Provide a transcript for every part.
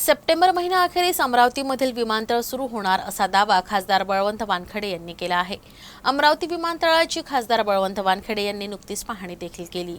September महिन्याअखेरीस अमरावतीमधील विमानतळ सुरू होणार असा दावा खासदार बळवंत वानखेडे यांनी केला आहे। अमरावती विमानतळाची खासदार बळवंत वानखेडे यांनी नुकतीच पाहणी देखील केली।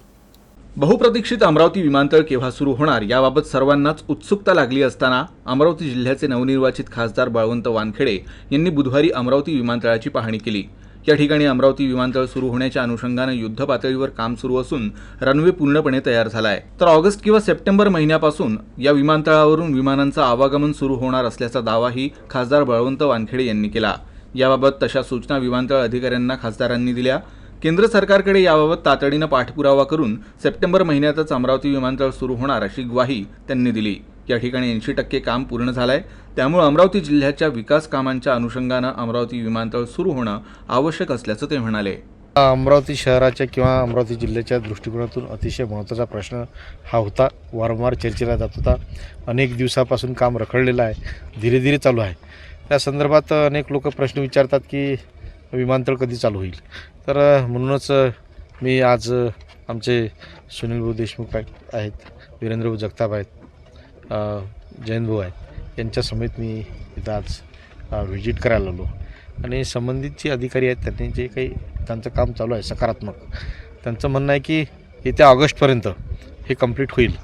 बहुप्रतीक्षित अमरावती विमानतळ केव्हा सुरू होणार याबाबत सर्वांनाच उत्सुकता लागली असताना अमरावती जिल्ह्याचे नवनिर्वाचित खासदार बळवंत वानखेडे यांनी बुधवारी अमरावती विमानतळाची पाहणी केली। या ठिकाणी अमरावती विमानतळ सुरू होण्याच्या अनुषंगाने युद्ध पातळीवर काम सुरू असून रनवे पूर्णपणे तयार झाला आहे। तर ऑगस्ट किंवा सप्टेंबर महिन्यापासून या विमानतळावरून विमानांचं आवागमन सुरू होणार असल्याचा दावाही खासदार बळवंत वानखेडे यांनी केला। याबाबत तशा सूचना विमानतळ अधिकाऱ्यांना खासदारांनी दिल्या। केंद्र सरकारकडे याबाबत तातडीने पाठपुरावा करून सप्टेंबर महिन्यातच अमरावती विमानतळ सुरू होणार अशी ग्वाही त्यांनी दिली। या ठिकाणी 80% काम पूर्ण झालंय, त्यामुळे अमरावती जिल्ह्याच्या विकास कामांच्या अनुषंगाने अमरावती विमानतळ सुरू होणं आवश्यक असल्याचं ते म्हणाले। अमरावती शहराच्या किंवा अमरावती जिल्ह्याच्या दृष्टिकोनातून अतिशय महत्त्वाचा प्रश्न हा होता, वारंवार चर्चेला जात होता। अनेक दिवसापासून काम रखडलेलं आहे, धीरे धीरे चालू आहे। त्या संदर्भात अनेक लोक प्रश्न विचारतात की विमानतळ कधी चालू होईल। तर म्हणूनच मी आज आमचे सुनील भाऊ देशमुख आहेत, वीरेंद्र भाऊ जगताप आहेत, जयंत भाऊ आहेत, यांच्या समेत मी इथं आज व्हिजिट करायला आलो आणि संबंधित जे अधिकारी आहेत त्यांनी जे काही त्यांचं काम चालू आहे सकारात्मक, त्यांचं म्हणणं आहे की येत्या ऑगस्टपर्यंत हे कंप्लीट होईल।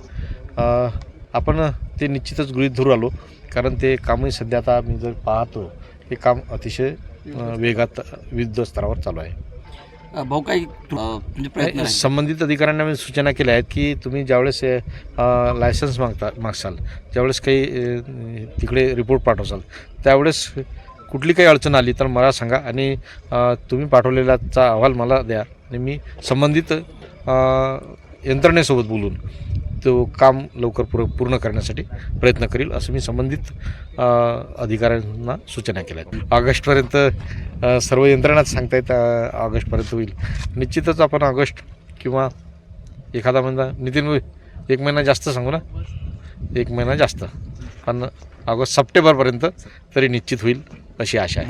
आपण ते निश्चितच गृहीत धरू आलो, कारण ते कामही सध्या आता मी जर पाहतो हे काम अतिशय वेगात विविध स्तरावर चालू आहे। भाऊ काही प्रयत्न संबंधित अधिकाऱ्यांना मी सूचना केल्या आहेत की तुम्ही ज्यावेळेस लायसन्स मागसाल, ज्यावेळेस काही तिकडे रिपोर्ट पाठवसाल, त्यावेळेस कुठली काही अडचण आली तर मला सांगा आणि तुम्ही पाठवलेलाचा अहवाल मला द्या आणि मी संबंधित यंत्रणेसोबत बोलून तो काम लवकर पूर्ण करण्यासाठी प्रयत्न करील, असं मी संबंधित अधिकाऱ्यांना सूचना केल्या आहेत। ऑगस्टपर्यंत सर्व यंत्रणाच सांगतायत ऑगस्टपर्यंत होईल। निश्चितच आपण ऑगस्ट किंवा एखादा महिना, नितीन 1 महिना जास्त सांगू ना, 1 महिना जास्त, पण ऑगस्ट सप्टेंबरपर्यंत तरी निश्चित होईल अशी आशा आहे।